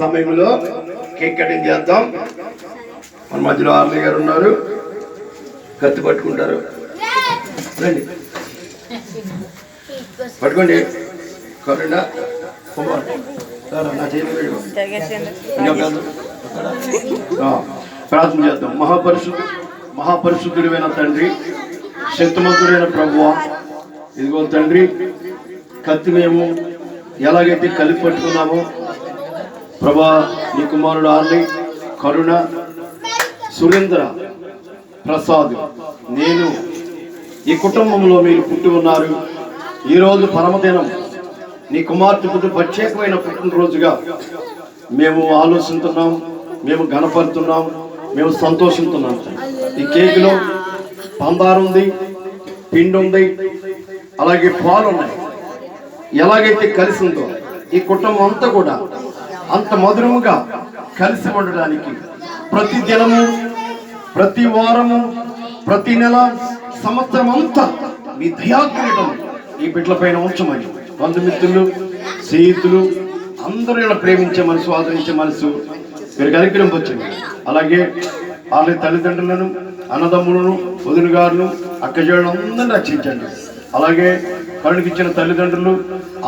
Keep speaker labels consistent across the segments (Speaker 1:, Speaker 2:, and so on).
Speaker 1: సమయంలో cake cutting చేద్దాం. మన మధ్యలో ఆర్మీ గారు ఉన్నారు, కత్తి పట్టుకుంటారు. రండి పట్టుకోండి. కరుణ కుమార్ నా చేతి ప్రార్థన చేద్దాం. మహాపరిశుద్ధుడైన తండ్రి, శక్తిమంతుడైన ప్రభువా, ఇదిగో తండ్రి, కత్తి మేము ఎలాగైతే కలిపి పట్టుకున్నామో ప్రభా, నీ కుమారుడు ఆర్ని, కరుణ, సురేంద్ర ప్రసాద్, నేను ఈ కుటుంబంలో మీరు పుట్టి ఉన్నారు. ఈరోజు పరమదినం నీ కుమార్తె పుట్టి ప్రత్యేకమైన పుట్టినరోజుగా మేము ఆలోచిస్తున్నాం, మేము గణపడుతున్నాం, మేము సంతోషిస్తున్నాం. ఈ కేకులో పందారు ఉంది, పిండి ఉంది, అలాగే పాలు ఉన్నాయి. ఎలాగైతే కలిసి ఉందో ఈ కుటుంబం అంతా కూడా అంత మధురముగా కలిసి ఉండడానికి ప్రతి దినము, ప్రతి వారము, ప్రతి నెల, సంవత్సరం అంతా మీ దయాగ్రహం ఈ బిడ్డల పైన ఉంచమని బంధుమిత్రులు, స్నేహితులు అందరూ ఇలా ప్రేమించే మనసు, ఆదరించే మనసు మీరు కనికరింపొచ్చండి. అలాగే వాళ్ళ తల్లిదండ్రులను, అన్నదమ్ములను, వదిన గారును, అక్కచెల్లెలను అందరినీ రక్షించండి. అలాగే కరుణకిచ్చిన తల్లిదండ్రులు,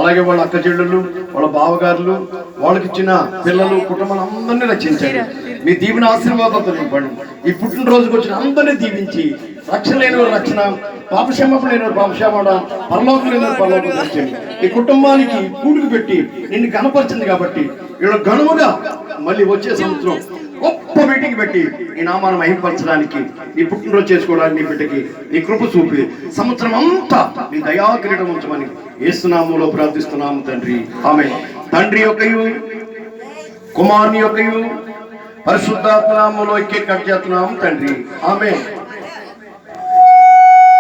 Speaker 1: అలాగే వాళ్ళ అక్కచెల్లెళ్ళు, వాళ్ళ బావగారులు, వాళ్ళకిచ్చిన పిల్లలు, కుటుంబాలు అందరినీ రక్షించండి. మీ దీవెన ఆశీర్వాదంతో నింపండి. ఈ పుట్టినరోజుకు వచ్చిన అందరినీ దీవించి రక్షణ లేని వారు రక్షణ, పాపక్షేమం లేని వారు పాపక్షేమం, పరలోకం లేని వారు పరలోకం తెచ్చండి. ఈ కుటుంబానికి కూడుకు పెట్టి నిన్ను కనపరిచింది కాబట్టి వీళ్ళు ఘనముగా మళ్ళీ వచ్చే సంవత్సరం గొప్ప మీటింగ్ పెట్టి ఈ నామాన్ని మహింపరచడానికి, నీ పుట్టినరోజు చేసుకోవడానికి నీ బిడ్డకి నీ కృప చూపి సంవత్సరం అంతా నీ దయాకిరీటం ఉంచమని యేసునామములో ప్రార్థిస్తున్నాము తండ్రి, ఆమేన్. తండ్రి యొక్కయు, కుమారుని యొక్కయు, పరిశుద్ధాత్మ నామములో కేక్ కట్ చేస్తున్నాము తండ్రి, ఆమేన్.